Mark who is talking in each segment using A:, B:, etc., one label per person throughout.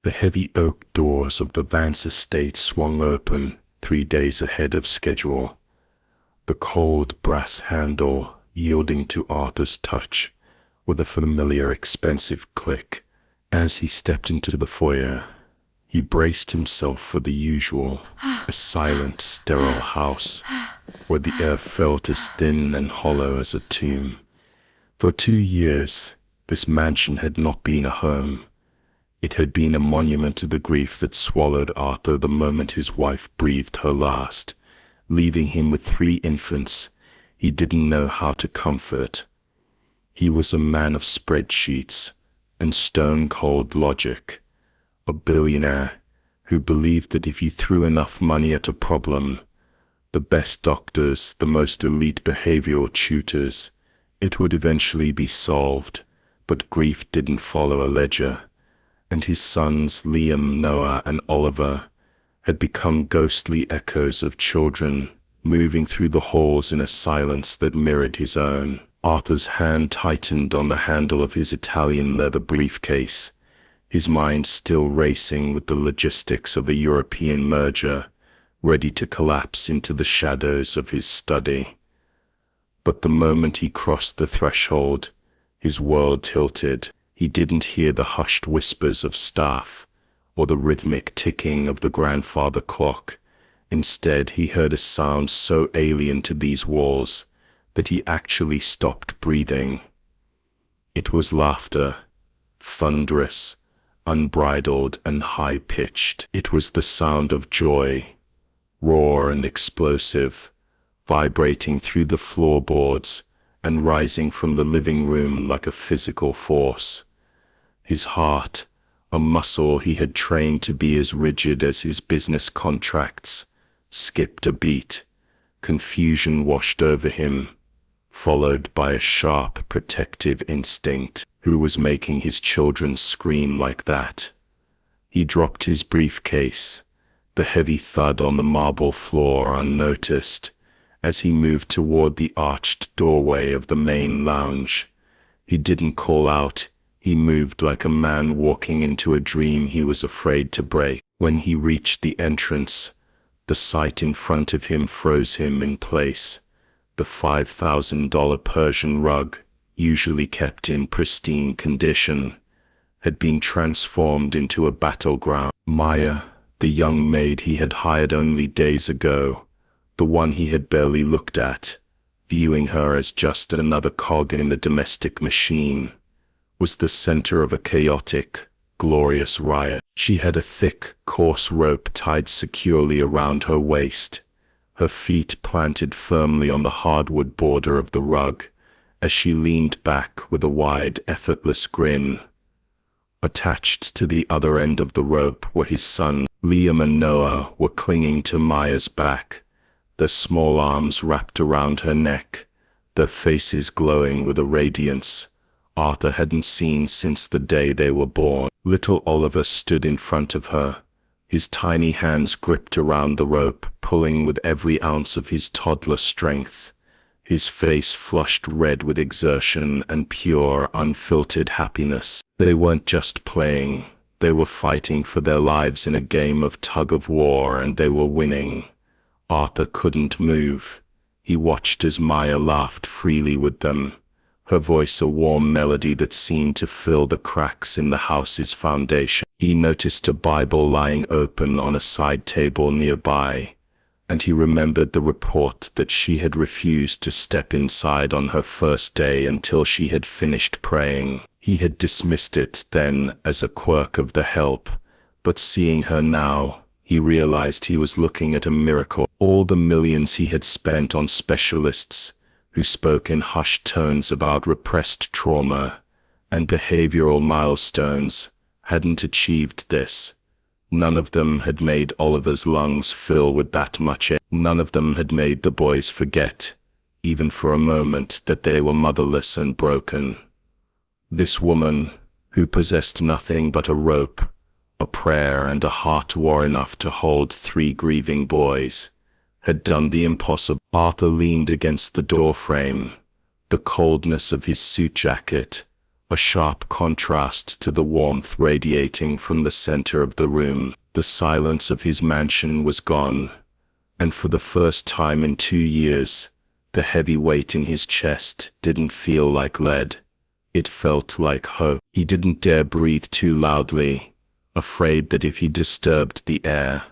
A: The heavy oak doors of the Vance estate swung open 3 days ahead of schedule, the cold brass handle yielding to Arthur's touch with a familiar expensive click. As he stepped into the foyer, he braced himself for the usual, a silent, sterile house where the air felt as thin and hollow as a tomb. For 2 years, this mansion had not been a home. It had been a monument to the grief that swallowed Arthur the moment his wife breathed her last, leaving him with 3 infants he didn't know how to comfort. He was a man of spreadsheets and stone-cold logic, a billionaire who believed that if you threw enough money at a problem, the best doctors, the most elite behavioral tutors, it would eventually be solved. But grief didn't follow a ledger, and his sons Liam, Noah, and Oliver had become ghostly echoes of children, moving through the halls in a silence that mirrored his own. Arthur's hand tightened on the handle of his Italian leather briefcase, his mind still racing with the logistics of a European merger, ready to collapse into the shadows of his study. But the moment he crossed the threshold, his world tilted. He didn't hear the hushed whispers of staff or the rhythmic ticking of the grandfather clock. Instead, he heard a sound so alien to these walls that he actually stopped breathing. It was laughter, thunderous, unbridled, and high-pitched. It was the sound of joy, raw and explosive, vibrating through the floorboards and rising from the living room like a physical force. His heart, a muscle he had trained to be as rigid as his business contracts, skipped a beat. Confusion washed over him, followed by a sharp, protective instinct. Who was making his children scream like that? He dropped his briefcase, the heavy thud on the marble floor unnoticed, as he moved toward the arched doorway of the main lounge. He didn't call out, he moved like a man walking into a dream he was afraid to break. When he reached the entrance, the sight in front of him froze him in place. The $5,000 Persian rug, usually kept in pristine condition, had been transformed into a battleground. Maya, the young maid he had hired only days ago, the one he had barely looked at, viewing her as just another cog in the domestic machine, was the center of a chaotic, glorious riot. She had a thick, coarse rope tied securely around her waist, her feet planted firmly on the hardwood border of the rug, as she leaned back with a wide, effortless grin. Attached to the other end of the rope were his sons. Liam and Noah were clinging to Maya's back, their small arms wrapped around her neck, their faces glowing with a radiance Arthur hadn't seen since the day they were born. Little Oliver stood in front of her, his tiny hands gripped around the rope, pulling with every ounce of his toddler strength, his face flushed red with exertion and pure, unfiltered happiness. They weren't just playing, they were fighting for their lives in a game of tug-of-war, and they were winning. Arthur couldn't move. He watched as Maya laughed freely with them, her voice a warm melody that seemed to fill the cracks in the house's foundation. He noticed a Bible lying open on a side table nearby, and he remembered the report that she had refused to step inside on her first day until she had finished praying. He had dismissed it then as a quirk of the help, but seeing her now, he realized he was looking at a miracle. All the millions he had spent on specialists who spoke in hushed tones about repressed trauma and behavioral milestones hadn't achieved this. None of them had made Oliver's lungs fill with that much air. None of them had made the boys forget, even for a moment, that they were motherless and broken. This woman, who possessed nothing but a rope, a prayer, and a heart war enough to hold 3 grieving boys, had done the impossible. Arthur leaned against the doorframe, the coldness of his suit jacket a sharp contrast to the warmth radiating from the center of the room. The silence of his mansion was gone, and for the first time in 2 years, the heavy weight in his chest didn't feel like lead. It felt like hope. He didn't dare breathe too loudly, afraid that if he disturbed the air,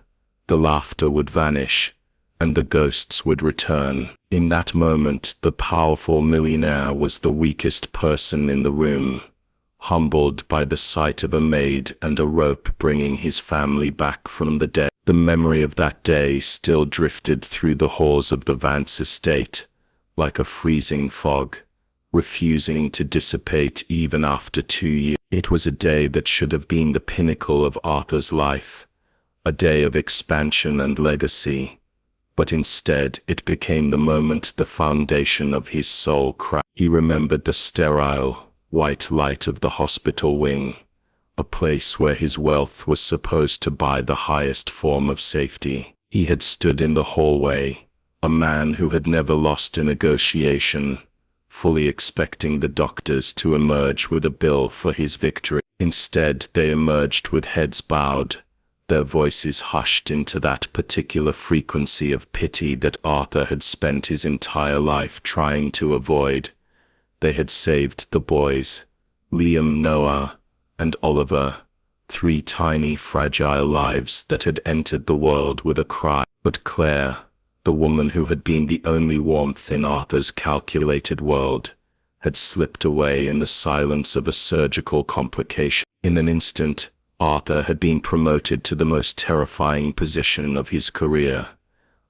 A: the laughter would vanish, and the ghosts would return. In that moment, the powerful millionaire was the weakest person in the room, humbled by the sight of a maid and a rope bringing his family back from the dead. The memory of that day still drifted through the halls of the Vance estate, like a freezing fog, refusing to dissipate even after 2 years. It was a day that should have been the pinnacle of Arthur's life, a day of expansion and legacy, but instead it became the moment the foundation of his soul cracked. He remembered the sterile, white light of the hospital wing, a place where his wealth was supposed to buy the highest form of safety. He had stood in the hallway, a man who had never lost a negotiation, fully expecting the doctors to emerge with a bill for his victory. Instead, they emerged with heads bowed, their voices hushed into that particular frequency of pity that Arthur had spent his entire life trying to avoid. They had saved the boys, Liam, Noah, and Oliver, 3 tiny, fragile lives that had entered the world with a cry. But Claire, the woman who had been the only warmth in Arthur's calculated world, had slipped away in the silence of a surgical complication. In an instant, Arthur had been promoted to the most terrifying position of his career,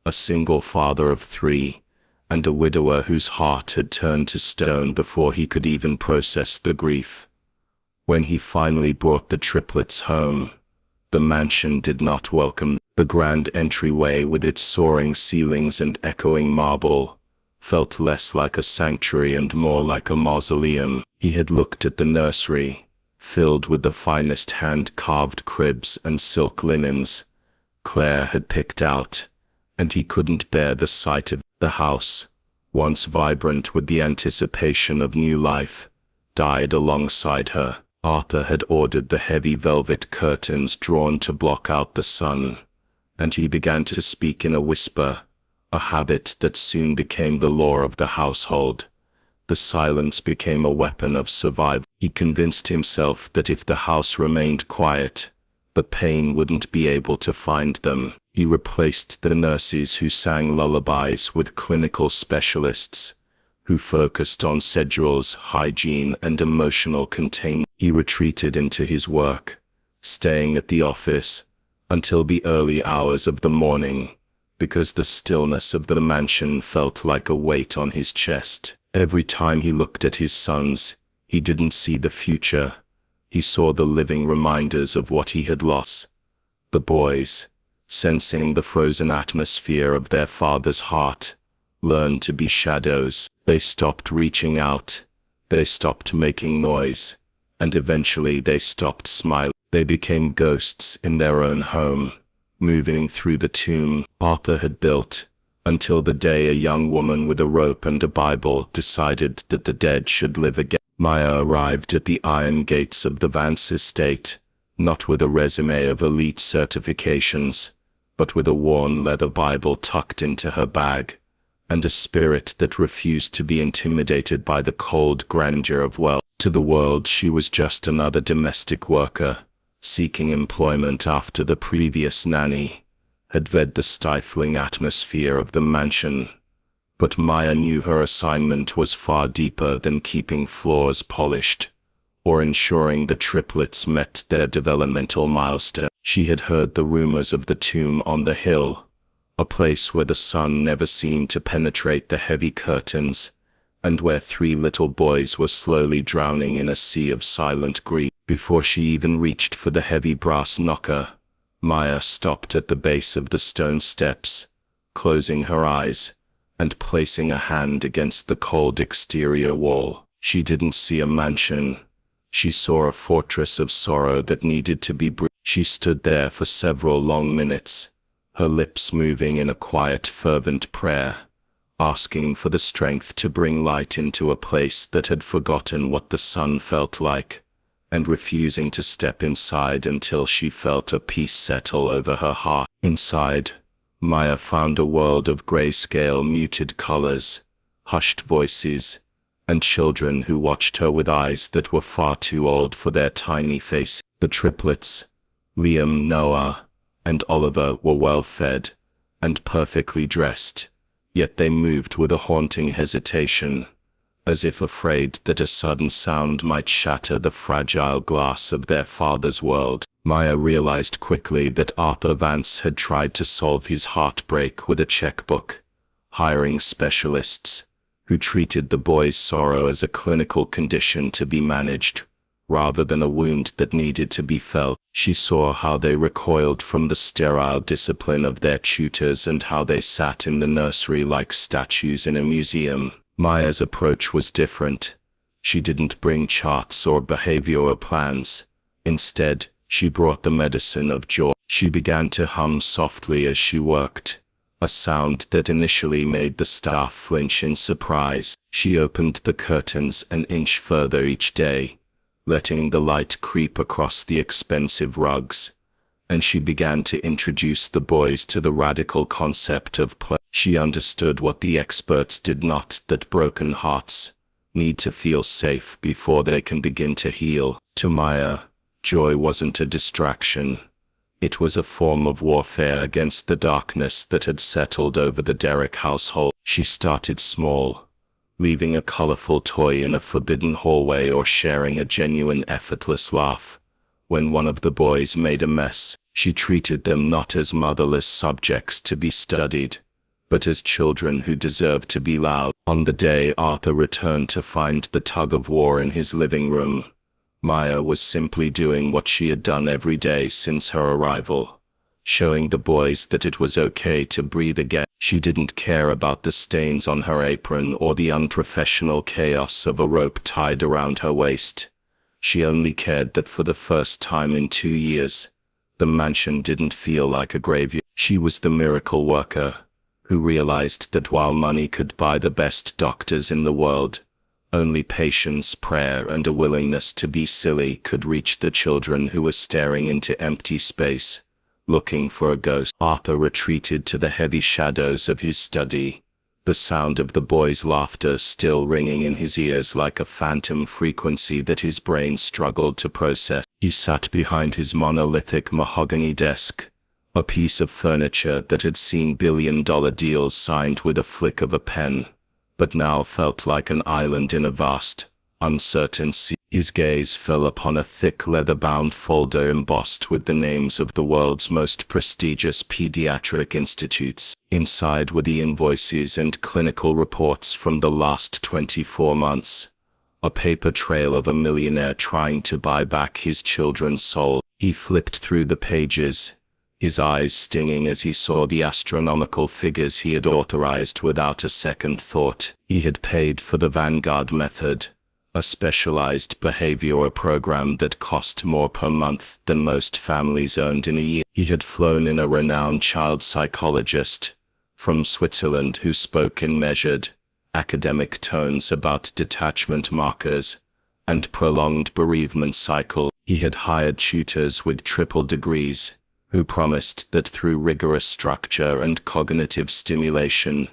A: a single father of 3, and a widower whose heart had turned to stone before he could even process the grief. When he finally brought the triplets home, the mansion did not welcome. The grand entryway with its soaring ceilings and echoing marble felt less like a sanctuary and more like a mausoleum. He had looked at the nursery, filled with the finest hand-carved cribs and silk linens Claire had picked out, and he couldn't bear the sight of the house, once vibrant with the anticipation of new life, died alongside her. Arthur had ordered the heavy velvet curtains drawn to block out the sun, and he began to speak in a whisper, a habit that soon became the law of the household. The silence became a weapon of survival. He convinced himself that if the house remained quiet, the pain wouldn't be able to find them. He replaced the nurses who sang lullabies with clinical specialists, who focused on schedules, hygiene, and emotional containment. He retreated into his work, staying at the office until the early hours of the morning, because the stillness of the mansion felt like a weight on his chest. Every time he looked at his sons, he didn't see the future. He saw the living reminders of what he had lost. The boys, sensing the frozen atmosphere of their father's heart, learned to be shadows. They stopped reaching out, they stopped making noise, and eventually they stopped smiling. They became ghosts in their own home, moving through the tomb Arthur had built, until the day a young woman with a rope and a Bible decided that the dead should live again. Maya arrived at the iron gates of the Vance estate, not with a resume of elite certifications, but with a worn leather Bible tucked into her bag, and a spirit that refused to be intimidated by the cold grandeur of wealth. To the world, she was just another domestic worker, seeking employment after the previous nanny had fed the stifling atmosphere of the mansion. But Maya knew her assignment was far deeper than keeping floors polished, or ensuring the triplets met their developmental milestone. She had heard the rumors of the tomb on the hill, a place where the sun never seemed to penetrate the heavy curtains, and where 3 little boys were slowly drowning in a sea of silent grief. Before she even reached for the heavy brass knocker, Maya stopped at the base of the stone steps, closing her eyes, and placing a hand against the cold exterior wall. She didn't see a mansion. She saw a fortress of sorrow that needed to be breached. She stood there for several long minutes, her lips moving in a quiet, fervent prayer, asking for the strength to bring light into a place that had forgotten what the sun felt like, and refusing to step inside until she felt a peace settle over her heart. Inside, Maya found a world of grayscale muted colors, hushed voices, and children who watched her with eyes that were far too old for their tiny face. The triplets, Liam, Noah, and Oliver, were well-fed and perfectly dressed, yet they moved with a haunting hesitation, as if afraid that a sudden sound might shatter the fragile glass of their father's world. Maya realized quickly that Arthur Vance had tried to solve his heartbreak with a checkbook, hiring specialists who treated the boy's sorrow as a clinical condition to be managed, rather than a wound that needed to be felt. She saw how they recoiled from the sterile discipline of their tutors and how they sat in the nursery like statues in a museum. Maya's approach was different. She didn't bring charts or behavioral plans. Instead, she brought the medicine of joy. She began to hum softly as she worked, a sound that initially made the staff flinch in surprise. She opened the curtains an inch further each day, letting the light creep across the expensive rugs, and she began to introduce the boys to the radical concept of play. She understood what the experts did not, that broken hearts need to feel safe before they can begin to heal. To Maya, joy wasn't a distraction. It was a form of warfare against the darkness that had settled over the Derrick household. She started small, leaving a colorful toy in a forbidden hallway or sharing a genuine, effortless laugh. When one of the boys made a mess, she treated them not as motherless subjects to be studied, but as children who deserved to be loud. On the day Arthur returned to find the tug-of-war in his living room, Maya was simply doing what she had done every day since her arrival, showing the boys that it was okay to breathe again. She didn't care about the stains on her apron or the unprofessional chaos of a rope tied around her waist. She only cared that for the first time in 2 years, the mansion didn't feel like a graveyard. She was the miracle worker, who realized that while money could buy the best doctors in the world, only patience, prayer, and a willingness to be silly could reach the children who were staring into empty space, looking for a ghost. Arthur retreated to the heavy shadows of his study, the sound of the boys' laughter still ringing in his ears like a phantom frequency that his brain struggled to process. He sat behind his monolithic mahogany desk, a piece of furniture that had seen billion-dollar deals signed with a flick of a pen, but now felt like an island in a vast, uncertain sea. His gaze fell upon a thick leather-bound folder embossed with the names of the world's most prestigious pediatric institutes. Inside were the invoices and clinical reports from the last 24 months, a paper trail of a millionaire trying to buy back his children's soul. He flipped through the pages, his eyes stinging as he saw the astronomical figures he had authorized without a second thought. He had paid for the Vanguard method, a specialized behavioral program that cost more per month than most families earned in a year. He had flown in a renowned child psychologist from Switzerland who spoke in measured, academic tones about detachment markers and prolonged bereavement cycle. He had hired tutors with triple degrees, who promised that through rigorous structure and cognitive stimulation,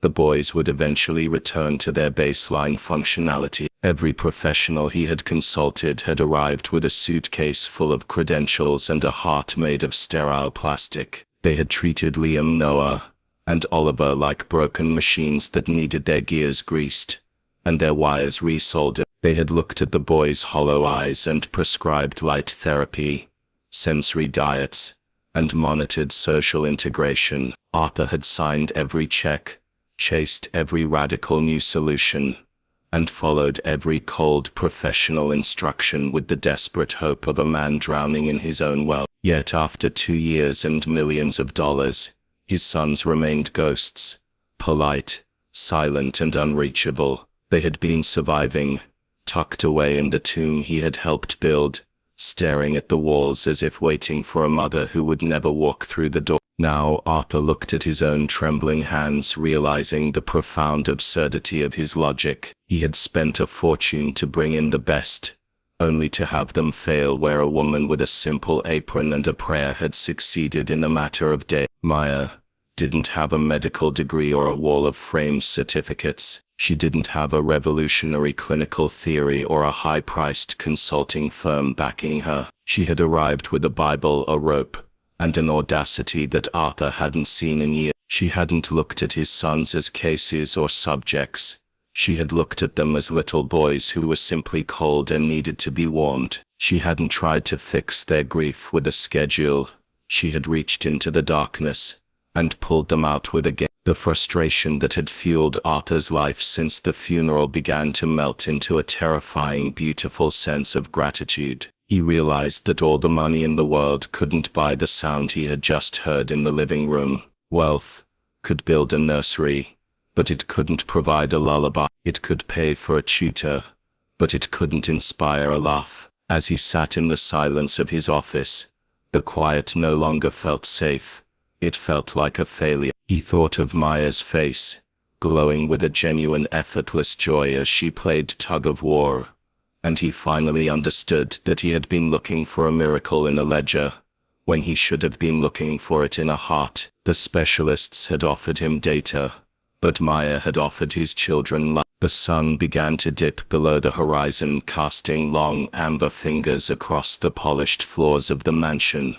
A: the boys would eventually return to their baseline functionality. Every professional he had consulted had arrived with a suitcase full of credentials and a heart made of sterile plastic. They had treated Liam, Noah, and Oliver like broken machines that needed their gears greased and their wires resoldered. They had looked at the boys' hollow eyes and prescribed light therapy, sensory diets, and monitored social integration. Arthur had signed every check, chased every radical new solution, and followed every cold professional instruction with the desperate hope of a man drowning in his own well. Yet after 2 years and millions of dollars, his sons remained ghosts, polite, silent, and unreachable. They had been surviving, tucked away in the tomb he had helped build, staring at the walls as if waiting for a mother who would never walk through the door.
B: Now Arthur looked at his own trembling hands, realizing the profound absurdity of his logic. He had spent a fortune to bring in the best, only to have them fail where a woman with a simple apron and a prayer had succeeded in a matter of days. Maya didn't have a medical degree or a wall of framed certificates. She didn't have a revolutionary clinical theory or a high-priced consulting firm backing her. She had arrived with a Bible, a rope, and an audacity that Arthur hadn't seen in years. She hadn't looked at his sons as cases or subjects. She had looked at them as little boys who were simply cold and needed to be warmed. She hadn't tried to fix their grief with a schedule. She had reached into the darkness and pulled them out with a game. The frustration that had fueled Arthur's life since the funeral began to melt into a terrifying, beautiful sense of gratitude. He realized that all the money in the world couldn't buy the sound he had just heard in the living room. Wealth could build a nursery, but it couldn't provide a lullaby. It could pay for a tutor, but it couldn't inspire a laugh. As he sat in the silence of his office, the quiet no longer felt safe. It felt like a failure. He thought of Maya's face, glowing with a genuine, effortless joy as she played tug-of-war, and he finally understood that he had been looking for a miracle in a ledger, when he should have been looking for it in a heart. The specialists had offered him data, but Maya had offered his children life. The sun began to dip below the horizon, casting long amber fingers across the polished floors of the mansion.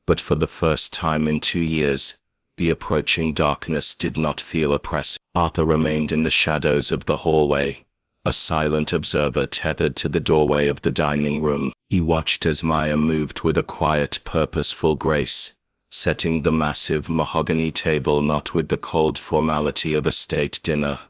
B: But for the first time in 2 years, the approaching darkness did not feel oppressive. Arthur remained in the shadows of the hallway, a silent observer tethered to the doorway of the dining room. He watched as Maya moved with a quiet, purposeful grace, setting the massive mahogany table not with the cold formality of a state dinner,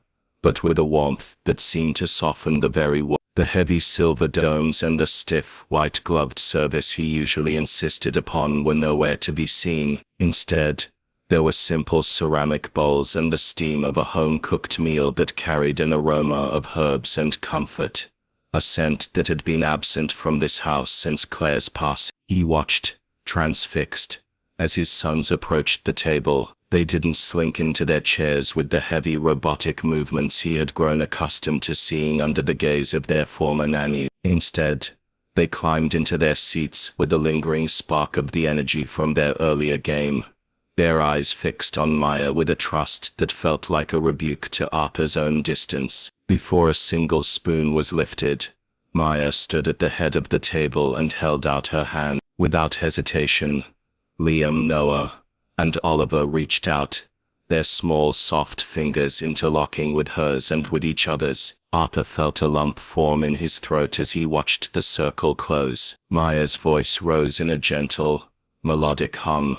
B: but with a warmth that seemed to soften the very wood. The heavy silver domes and the stiff, white-gloved service he usually insisted upon were nowhere to be seen. Instead, there were simple ceramic bowls and the steam of a home-cooked meal that carried an aroma of herbs and comfort, a scent that had been absent from this house since Claire's passing. He watched, transfixed, as his sons approached the table. They didn't slink into their chairs with the heavy robotic movements he had grown accustomed to seeing under the gaze of their former nanny. Instead, they climbed into their seats with the lingering spark of the energy from their earlier game, their eyes fixed on Maya with a trust that felt like a rebuke to Arthur's own distance. Before a single spoon was lifted, Maya stood at the head of the table and held out her hand. Without hesitation, Liam, Noah, and Oliver reached out, their small soft fingers interlocking with hers and with each other's. Arthur felt a lump form in his throat as he watched the circle close. Maya's voice rose in a gentle, melodic hum,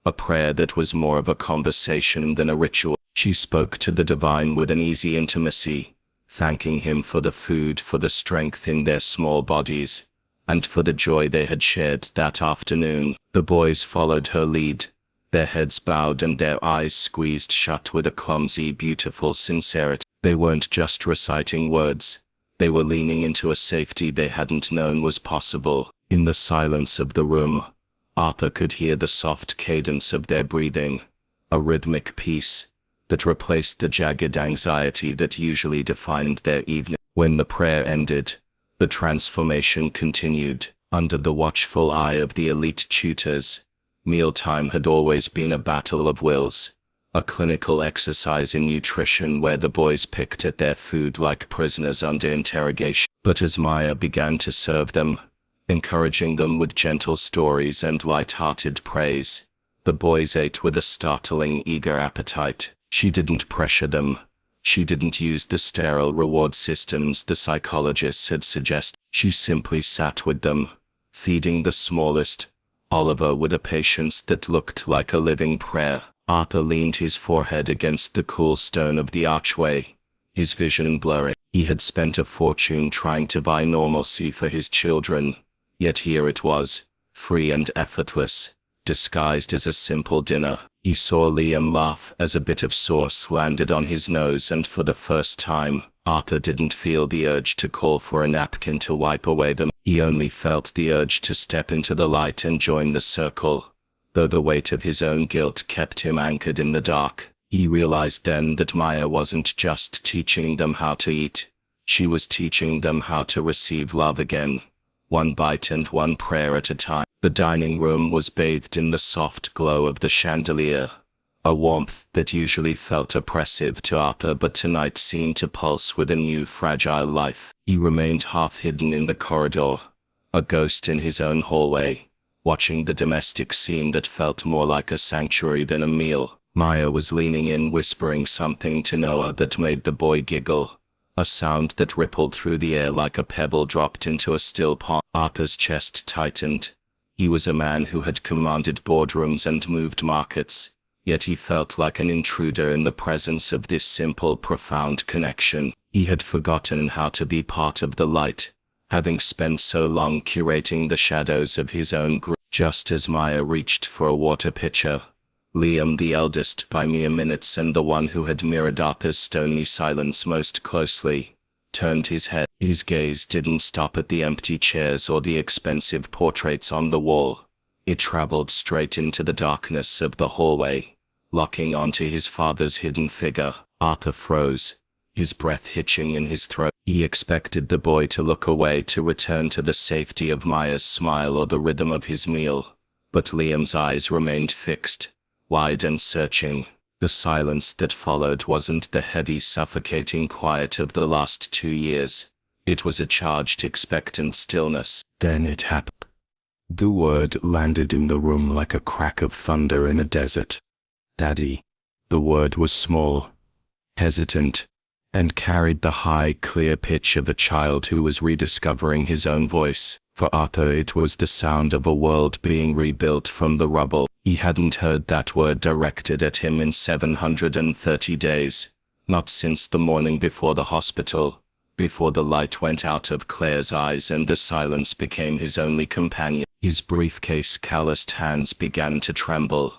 B: a prayer that was more of a conversation than a ritual. She spoke to the divine with an easy intimacy, thanking him for the food, for the strength in their small bodies, and for the joy they had shared that afternoon. The boys followed her lead, their heads bowed and their eyes squeezed shut with a clumsy, beautiful sincerity. They weren't just reciting words, they were leaning into a safety they hadn't known was possible. In the silence of the room, Arthur could hear the soft cadence of their breathing, a rhythmic peace that replaced the jagged anxiety that usually defined their evening. When the prayer ended, the transformation continued. Under the watchful eye of the elite tutors, mealtime had always been a battle of wills, a clinical exercise in nutrition where the boys picked at their food like prisoners under interrogation. But as Maya began to serve them, encouraging them with gentle stories and light-hearted praise, the boys ate with a startling, eager appetite. She didn't pressure them. She didn't use the sterile reward systems the psychologists had suggested. She simply sat with them, feeding the smallest, Oliver, with a patience that looked like a living prayer. Arthur leaned his forehead against the cool stone of the archway, his vision blurry. He had spent a fortune trying to buy normalcy for his children, yet here it was, free and effortless, disguised as a simple dinner. He saw Liam laugh as a bit of sauce landed on his nose, and for the first time, Arthur didn't feel the urge to call for a napkin to wipe away them. He only felt the urge to step into the light and join the circle, though the weight of his own guilt kept him anchored in the dark. He realized then that Maya wasn't just teaching them how to eat. She was teaching them how to receive love again, one bite and one prayer at a time. The dining room was bathed in the soft glow of the chandelier, a warmth that usually felt oppressive to Arthur but tonight seemed to pulse with a new fragile life. He remained half hidden in the corridor, a ghost in his own hallway, watching the domestic scene that felt more like a sanctuary than a meal. Maya was leaning in, whispering something to Noah that made the boy giggle, a sound that rippled through the air like a pebble dropped into a still pond. Arthur's chest tightened. He was a man who had commanded boardrooms and moved markets, yet he felt like an intruder in the presence of this simple, profound connection. He had forgotten how to be part of the light, having spent so long curating the shadows of his own group. Just as Maya reached for a water pitcher, Liam, the eldest by mere minutes and the one who had mirrored Arthur's stony silence most closely, turned his head. His gaze didn't stop at the empty chairs or the expensive portraits on the wall. It traveled straight into the darkness of the hallway, locking onto his father's hidden figure. Arthur froze, his breath hitching in his throat. He expected the boy to look away, to return to the safety of Maya's smile or the rhythm of his meal, but Liam's eyes remained fixed, wide and searching. The silence that followed wasn't the heavy, suffocating quiet of the last 2 years. It was a charged, expectant stillness.
A: Then it happened. The word landed in the room like a crack of thunder in a desert. Daddy. The word was small, hesitant, and carried the high, clear pitch of a child who was rediscovering his own voice. For Arthur, it was the sound of a world being rebuilt from the rubble. He hadn't heard that word directed at him in 730 days, not since the morning before the hospital, before the light went out of Claire's eyes and the silence became his only companion. His briefcase calloused hands began to tremble,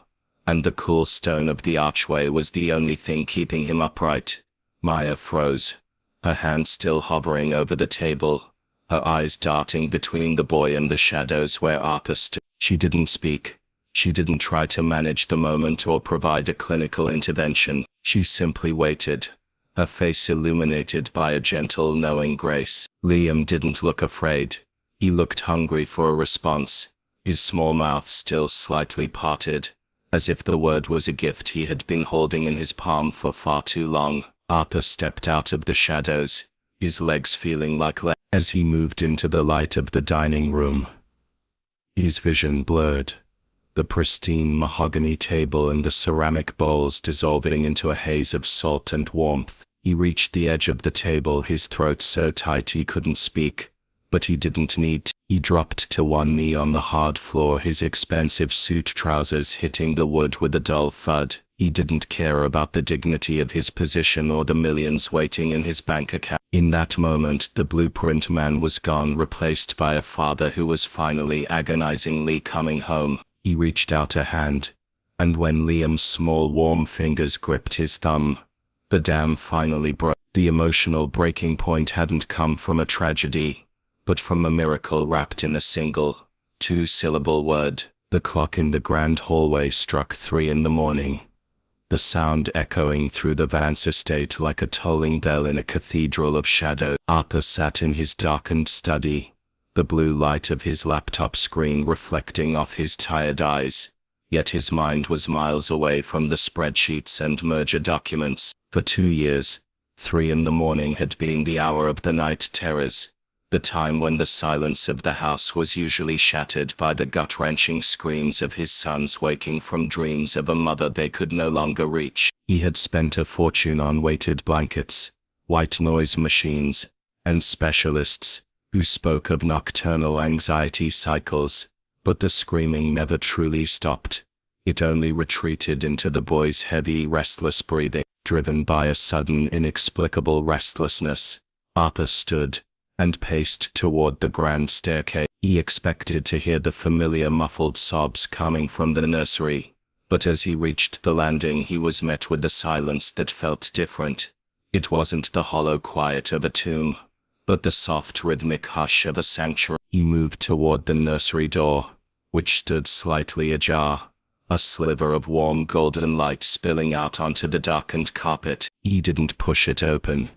A: and the cool stone of the archway was the only thing keeping him upright. Maya froze, her hand still hovering over the table, her eyes darting between the boy and the shadows where Arthur stood. She didn't speak. She didn't try to manage the moment or provide a clinical intervention. She simply waited, her face illuminated by a gentle, knowing grace. Liam didn't look afraid. He looked hungry for a response, his small mouth still slightly parted, as if the word was a gift he had been holding in his palm for far too long. Arthur stepped out of the shadows, his legs feeling like lead. As he moved into the light of the dining room, his vision blurred, the pristine mahogany table and the ceramic bowls dissolving into a haze of salt and warmth. He reached the edge of the table, his throat so tight he couldn't speak, but he didn't need to. He dropped to one knee on the hard floor, his expensive suit trousers hitting the wood with a dull thud. He didn't care about the dignity of his position or the millions waiting in his bank account. In that moment, the blueprint man was gone, replaced by a father who was finally agonizingly coming home. He reached out a hand, and when Liam's small warm fingers gripped his thumb, the dam finally broke. The emotional breaking point hadn't come from a tragedy, but from a miracle wrapped in a single, 2-syllable word. The clock in the grand hallway struck 3 in the morning, the sound echoing through the Vance estate like a tolling bell in a cathedral of shadow. Arthur sat in his darkened study, the blue light of his laptop screen reflecting off his tired eyes, yet his mind was miles away from the spreadsheets and merger documents. For 2 years, 3 in the morning had been the hour of the night terrors, the time when the silence of the house was usually shattered by the gut-wrenching screams of his sons waking from dreams of a mother they could no longer reach. He had spent a fortune on weighted blankets, white noise machines, and specialists who spoke of nocturnal anxiety cycles, but the screaming never truly stopped. It only retreated into the boy's heavy, restless breathing. Driven by a sudden, inexplicable restlessness, Arthur stood and paced toward the grand staircase. He expected to hear the familiar muffled sobs coming from the nursery, but as he reached the landing he was met with a silence that felt different. It wasn't the hollow quiet of a tomb, but the soft rhythmic hush of a sanctuary. He moved toward the nursery door, which stood slightly ajar,
B: a sliver of warm golden light spilling out onto the darkened carpet. He didn't push it open.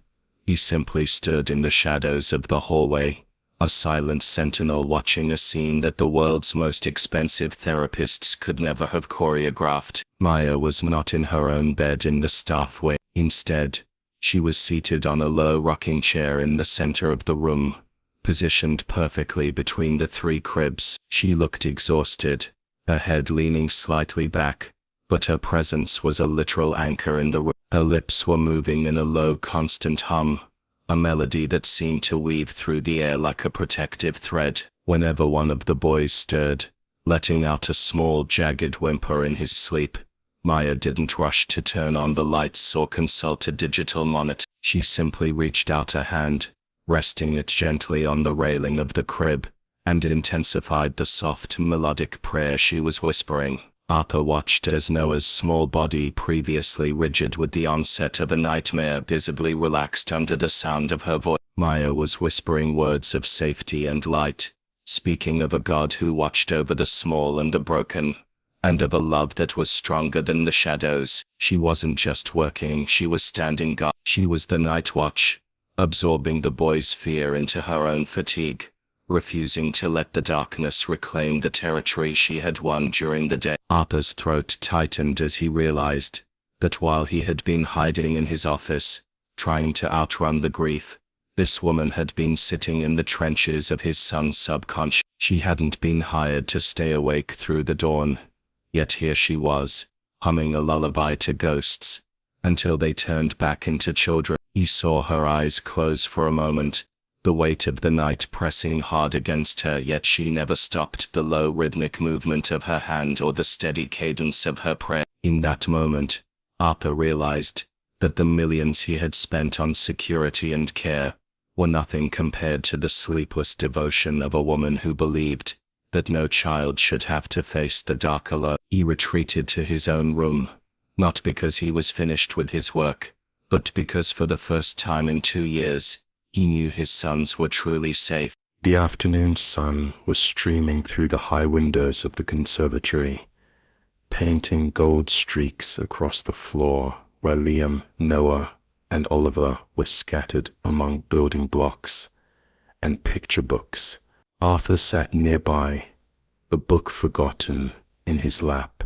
B: He simply stood in the shadows of the hallway, a silent sentinel watching a scene that the world's most expensive therapists could never have choreographed. Maya was not in her own bed in the staff wing. Instead, she was seated on a low rocking chair in the center of the room, positioned perfectly between the three cribs. She looked exhausted, her head leaning slightly back, but her presence was a literal anchor in the room. Her lips were moving in a low, constant hum, a melody that seemed to weave through the air like a protective thread. Whenever one of the boys stirred, letting out a small, jagged whimper in his sleep, Maya didn't rush to turn on the lights or consult a digital monitor. She simply reached out a hand, resting it gently on the railing of the crib, and it intensified the soft, melodic prayer she was whispering. Arthur watched as Noah's small body, previously rigid with the onset of a nightmare, visibly relaxed under the sound of her voice. Maya was whispering words of safety and light, speaking of a God who watched over the small and the broken, and of a love that was stronger than the shadows. She wasn't just working, she was standing guard. She was the night watch, absorbing the boy's fear into her own fatigue, refusing to let the darkness reclaim the territory she had won during the day. Arthur's throat tightened as he realized that while he had been hiding in his office, trying to outrun the grief, this woman had been sitting in the trenches of his son's subconscious. She hadn't been hired to stay awake through the dawn, yet here she was, humming a lullaby to ghosts, until they turned back into children. He saw her eyes close for a moment, the weight of the night pressing hard against her, yet she never stopped the low rhythmic movement of her hand or the steady cadence of her prayer. In that moment, Arthur realized that the millions he had spent on security and care were nothing compared to the sleepless devotion of a woman who believed that no child should have to face the dark alone. He retreated to his own room, not because he was finished with his work, but because for the first time in 2 years, he knew his sons were truly safe.
A: The afternoon sun was streaming through the high windows of the conservatory, painting gold streaks across the floor where Liam, Noah, and Oliver were scattered among building blocks and picture books. Arthur sat nearby, a book forgotten in his lap,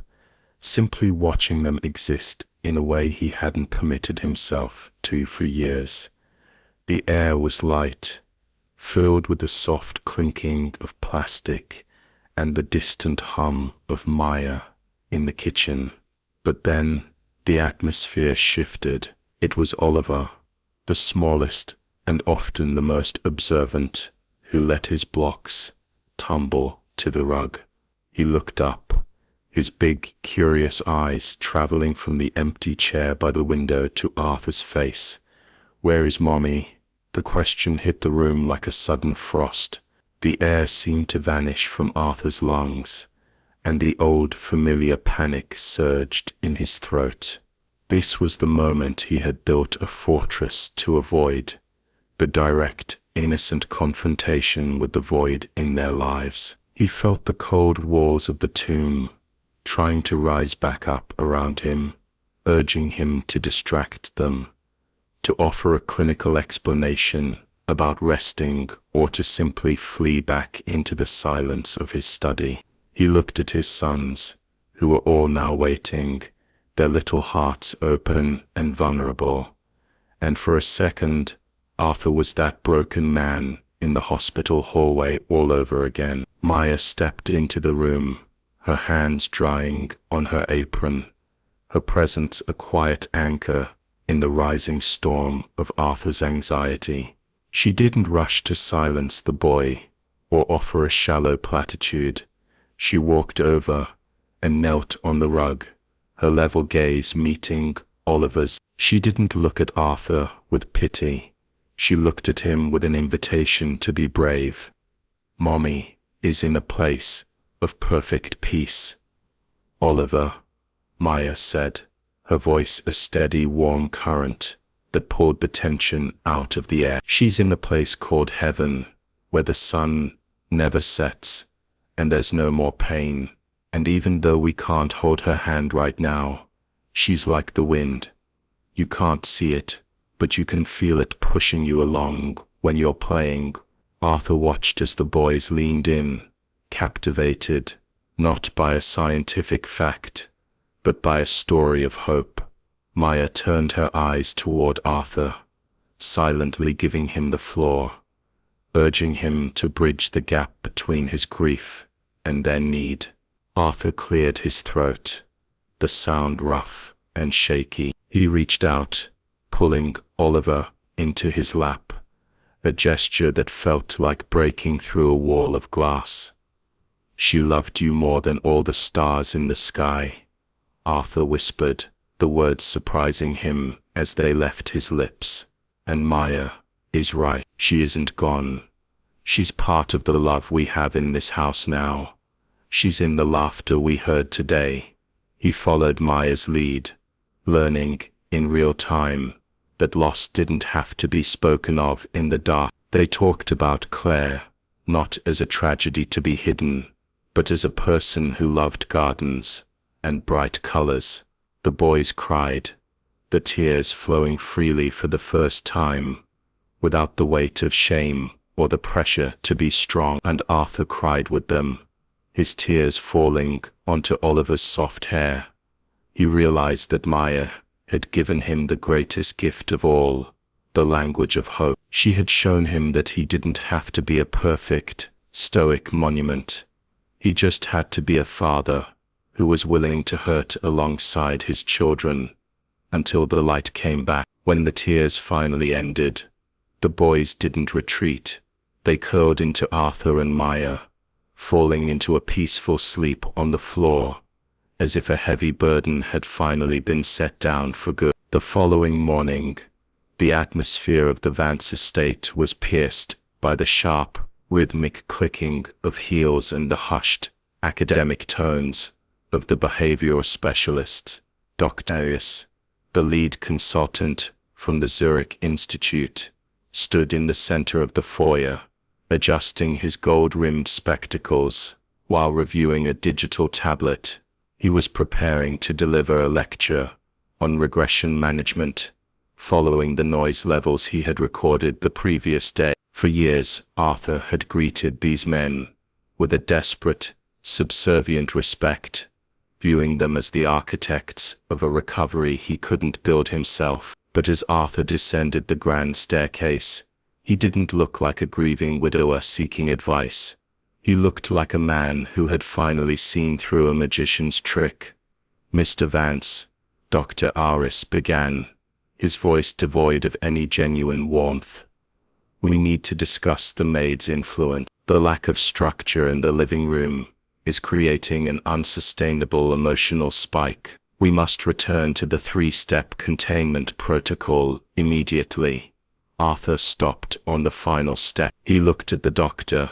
A: simply watching them exist in a way he hadn't permitted himself to for years. The air was light, filled with the soft clinking of plastic and the distant hum of Maya in the kitchen. But then the atmosphere shifted. It was Oliver, the smallest and often the most observant, who let his blocks tumble to the rug. He looked up, his big, curious eyes traveling from the empty chair by the window to Arthur's face. "Where is Mommy?" The question hit the room like a sudden frost. The air seemed to vanish from Arthur's lungs, and the old familiar panic surged in his throat. This was the moment he had built a fortress to avoid, the direct, innocent confrontation with the void in their lives. He felt the cold walls of the tomb trying to rise back up around him, urging him to distract them, to offer a clinical explanation about resting, or to simply flee back into the silence of his study. He looked at his sons, who were all now waiting, their little hearts open and vulnerable. And for a second, Arthur was that broken man in the hospital hallway all over again. Maya stepped into the room, her hands drying on her apron, her presence a quiet anchor in the rising storm of Arthur's anxiety. She didn't rush to silence the boy or offer a shallow platitude. She walked over and knelt on the rug, her level gaze meeting Oliver's. She didn't look at Arthur with pity. She looked at him with an invitation to be brave. "Mommy is in a place of perfect peace, Oliver," Maya said, her voice a steady, warm current that poured the tension out of the air. "She's in a place called heaven, where the sun never sets, and there's no more pain And even though we can't hold her hand right now, she's like the wind. You can't see it, but you can feel it pushing you along when you're playing. Arthur watched as the boys leaned in, captivated, not by a scientific fact, but by a story of hope. Maya turned her eyes toward Arthur, silently giving him the floor, urging him to bridge the gap between his grief and their need. Arthur cleared his throat, the sound rough and shaky. He reached out, pulling Oliver into his lap, a gesture that felt like breaking through a wall of glass. She loved you more than all the stars in the sky, Arthur whispered, the words surprising him as they left his lips. And Maya is right. She isn't gone. She's part of the love we have in this house now. She's in the laughter we heard today. He followed Maya's lead, learning, in real time, that loss didn't have to be spoken of in the dark. They talked about Claire, not as a tragedy to be hidden, but as a person who loved gardens and bright colors. The boys cried, the tears flowing freely for the first time, without the weight of shame or the pressure to be strong. And Arthur cried with them, his tears falling onto Oliver's soft hair. He realized that Maya had given him the greatest gift of all, the language of hope. She had shown him that he didn't have to be a perfect, stoic monument. He just had to be a father who was willing to hurt alongside his children until the light came back. When the tears finally ended, the boys didn't retreat. They curled into Arthur and Maya, falling into a peaceful sleep on the floor, as if a heavy burden had finally been set down for good. The following morning, the atmosphere of the Vance estate was pierced by the sharp, rhythmic clicking of heels and the hushed, academic tones of the behavior specialist, Dr. Arias, the lead consultant from the Zurich Institute, stood in the center of the foyer, adjusting his gold-rimmed spectacles while reviewing a digital tablet. He was preparing to deliver a lecture on regression management, following the noise levels he had recorded the previous day. For years, Arthur had greeted these men with a desperate, subservient respect, viewing them as the architects of a recovery he couldn't build himself. But as Arthur descended the grand staircase, he didn't look like a grieving widower seeking advice. He looked like a man who had finally seen through a magician's trick. Mr. Vance, Dr. Aris began, his voice devoid of any genuine warmth. We need to discuss the maid's influence. The lack of structure in the living room is creating an unsustainable emotional spike. We must return to the 3-step containment protocol immediately. Arthur stopped on the final step. He looked at the doctor,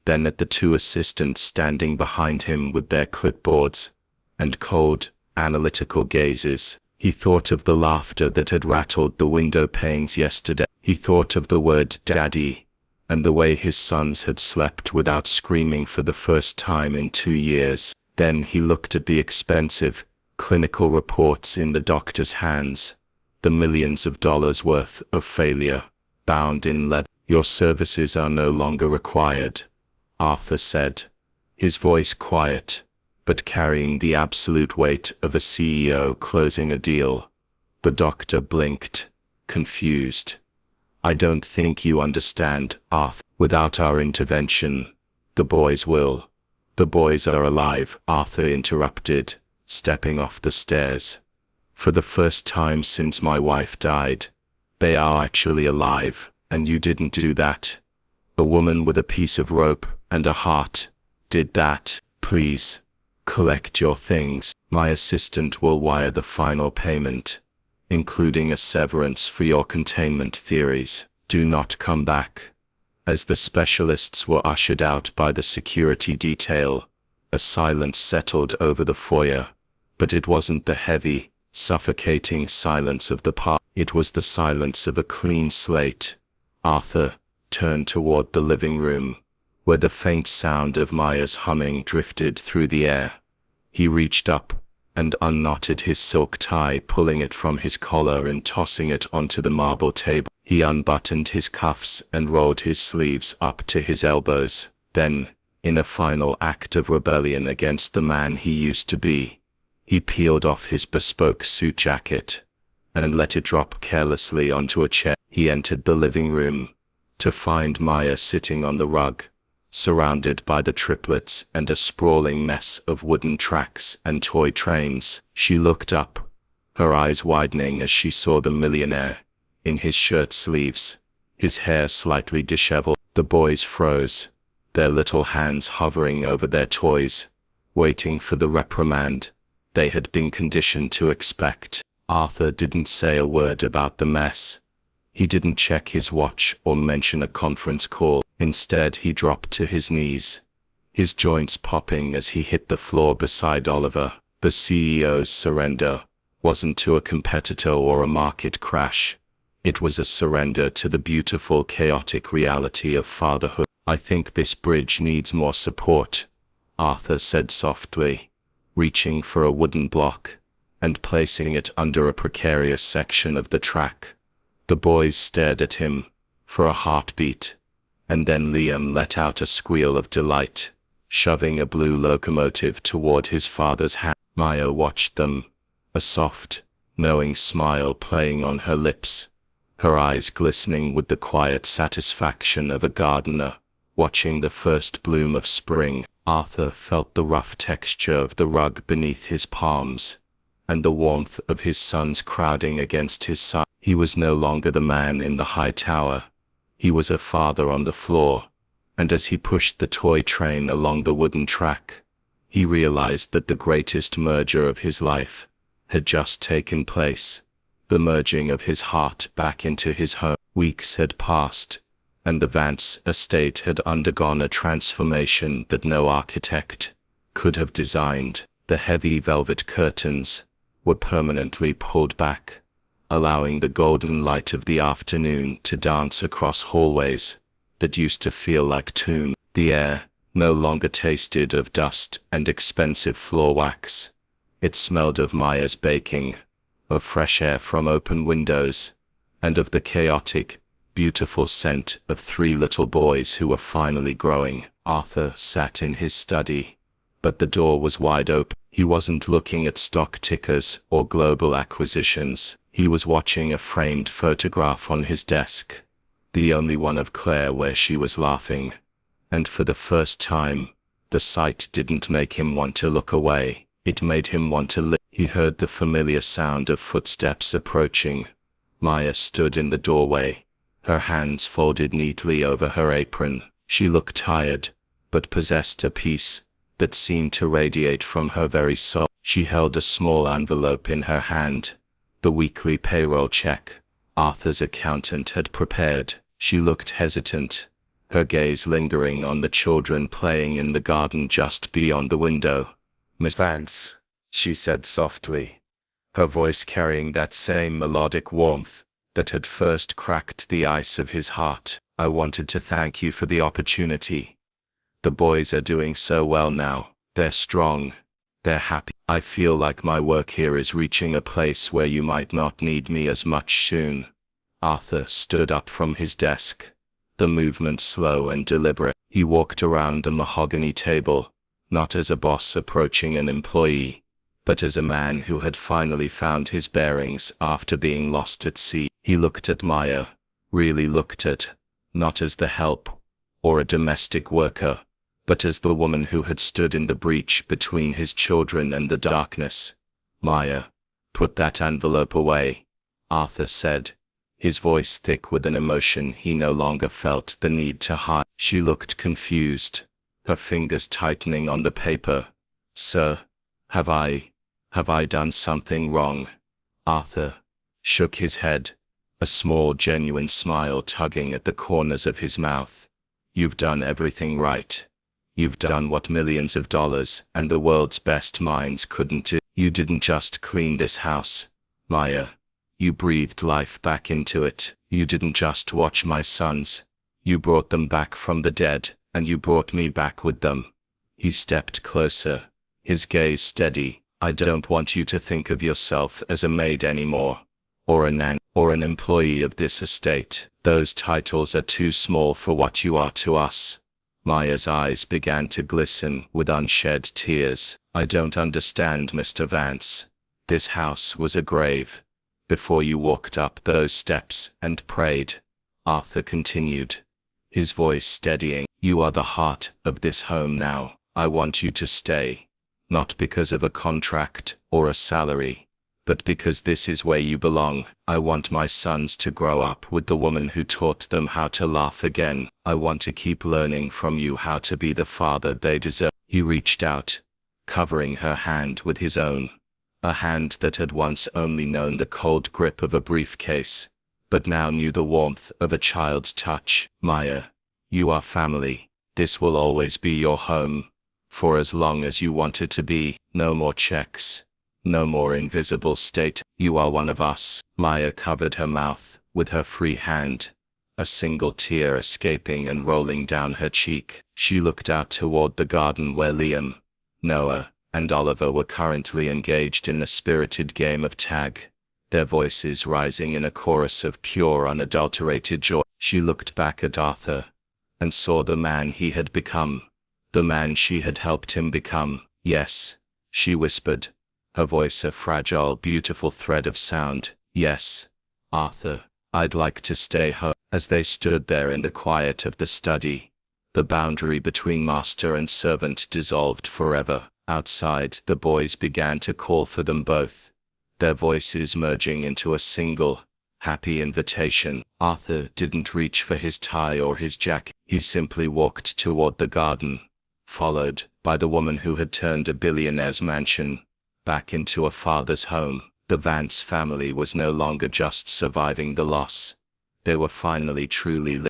A: then at the 2 assistants standing behind him with their clipboards and cold, analytical gazes. He thought of the laughter that had rattled the window panes yesterday. He thought of the word "daddy" and the way his sons had slept without screaming for the first time in 2 years. Then he looked at the expensive, clinical reports in the doctor's hands, the millions of dollars worth of failure, bound in leather. Your services are no longer required, Arthur said, his voice quiet, but carrying the absolute weight of a CEO closing a deal. The doctor blinked, confused. I don't think you understand, Arthur. Without our intervention, the boys will. The boys are alive, Arthur interrupted, stepping off the stairs. For the first time since my wife died, they are actually alive, and you didn't do that. A woman with a piece of rope and a heart did that. Please, collect your things. My assistant will wire the final payment, including a severance for your containment theories. Do not come back. As the specialists were ushered out by the security detail, a silence settled over the foyer, but it wasn't the heavy, suffocating silence of the past. It was the silence of a clean slate. Arthur turned toward the living room, where the faint sound of Maya's humming drifted through the air.
B: He reached up and unknotted his silk tie, pulling it from his collar and tossing it onto the marble table. He unbuttoned his cuffs and rolled his sleeves up to his elbows. Then, in a final act of rebellion against the man he used to be, he peeled off his bespoke suit jacket and let it drop carelessly onto a chair. He entered the living room to find Maya sitting on the rug, surrounded by the triplets and a sprawling mess of wooden tracks and toy trains. She looked up, her eyes widening as she saw the millionaire, in his shirt sleeves, his hair slightly disheveled. The boys froze, their little hands hovering over their toys, waiting for the reprimand they had been conditioned to expect. Arthur didn't say a word about the mess. He didn't check his watch or mention a conference call. Instead, he dropped to his knees, his joints popping as he hit the floor beside Oliver. The CEO's surrender wasn't to a competitor or a market crash. It was a surrender to the beautiful, chaotic reality of fatherhood. "I think this bridge needs more support," Arthur said softly, reaching for a wooden block and placing it under a precarious section of the track. The boys stared at him for a heartbeat, and then Liam let out a squeal of delight, shoving a blue locomotive toward his father's hand. Maya watched them, a soft, knowing smile playing on her lips, her eyes glistening with the quiet satisfaction of a gardener watching the first bloom of spring. Arthur felt the rough texture of the rug beneath his palms, and the warmth of his sons crowding against his side. He was no longer the man in the high tower. He was a father on the floor, and as he pushed the toy train along the wooden track, he realized that the greatest merger of his life had just taken place, the merging of his heart back into his home. Weeks had passed, and the Vance estate had undergone a transformation that no architect could have designed. The heavy velvet curtains were permanently pulled back, allowing the golden light of the afternoon to dance across hallways that used to feel like tombs. The air no longer tasted of dust and expensive floor wax. It smelled of Maya's baking, of fresh air from open windows, and of the chaotic, beautiful scent of 3 little boys who were finally growing. Arthur sat in his study, but the door was wide open. He wasn't looking at stock tickers or global acquisitions. He was watching a framed photograph on his desk, the only one of Claire where she was laughing, and for the first time, the sight didn't make him want to look away. It made him want to live. He heard the familiar sound of footsteps approaching. Maya stood in the doorway, her hands folded neatly over her apron. She looked tired, but possessed a peace that seemed to radiate from her very soul. She held a small envelope in her hand, the weekly payroll check Arthur's accountant had prepared. She looked hesitant, her gaze lingering on the children playing in the garden just beyond the window. "Miss Vance," she said softly, her voice carrying that same melodic warmth that had first cracked the ice of his heart. "I wanted to thank you for the opportunity. The boys are doing so well now. They're strong. They're happy. I feel like my work here is reaching a place where you might not need me as much soon." Arthur stood up from his desk, the movement slow and deliberate. He walked around the mahogany table, not as a boss approaching an employee, but as a man who had finally found his bearings after being lost at sea. He looked at Maya, really looked at, not as the help or a domestic worker, but as the woman who had stood in the breach between his children and the darkness. "Maya, put that envelope away," Arthur said, his voice thick with an emotion he no longer felt the need to hide. She looked confused, her fingers tightening on the paper. "Sir, have I done something wrong?" Arthur shook his head, a small genuine smile tugging at the corners of his mouth. "You've done everything right. You've done what millions of dollars and the world's best minds couldn't do. You didn't just clean this house, Maya. You breathed life back into it. You didn't just watch my sons. You brought them back from the dead, and you brought me back with them." He stepped closer, his gaze steady. I don't want you to think of yourself as a maid anymore, or a nan, or an employee of this estate. Those titles are too small for what you are to us. Maya's eyes began to glisten with unshed tears. I don't understand, Mr. Vance. This house was a grave before you walked up those steps and prayed, Arthur continued, his voice steadying. You are the heart of this home now. I want you to stay, not because of a contract or a salary, but because this is where you belong. I want my sons to grow up with the woman who taught them how to laugh again. I want to keep learning from you how to be the father they deserve. He reached out, covering her hand with his own, a hand that had once only known the cold grip of a briefcase, but now knew the warmth of a child's touch. Maya, you are family. This will always be your home, for as long as you want it to be. No more checks. No more invisible state. You are one of us. Maya covered her mouth with her free hand, a single tear escaping and rolling down her cheek. She looked out toward the garden where Liam, Noah, and Oliver were currently engaged in a spirited game of tag, their voices rising in a chorus of pure unadulterated joy. She looked back at Arthur, and saw the man he had become, the man she had helped him become. Yes, she whispered, her voice a fragile, beautiful thread of sound. Yes, Arthur, I'd like to stay home. As they stood there in the quiet of the study, the boundary between master and servant dissolved forever. Outside, the boys began to call for them both, their voices merging into a single, happy invitation. Arthur didn't reach for his tie or his jacket. He simply walked toward the garden, followed by the woman who had turned a billionaire's mansion back into a father's home. The Vance family was no longer just surviving the loss. They were finally truly living.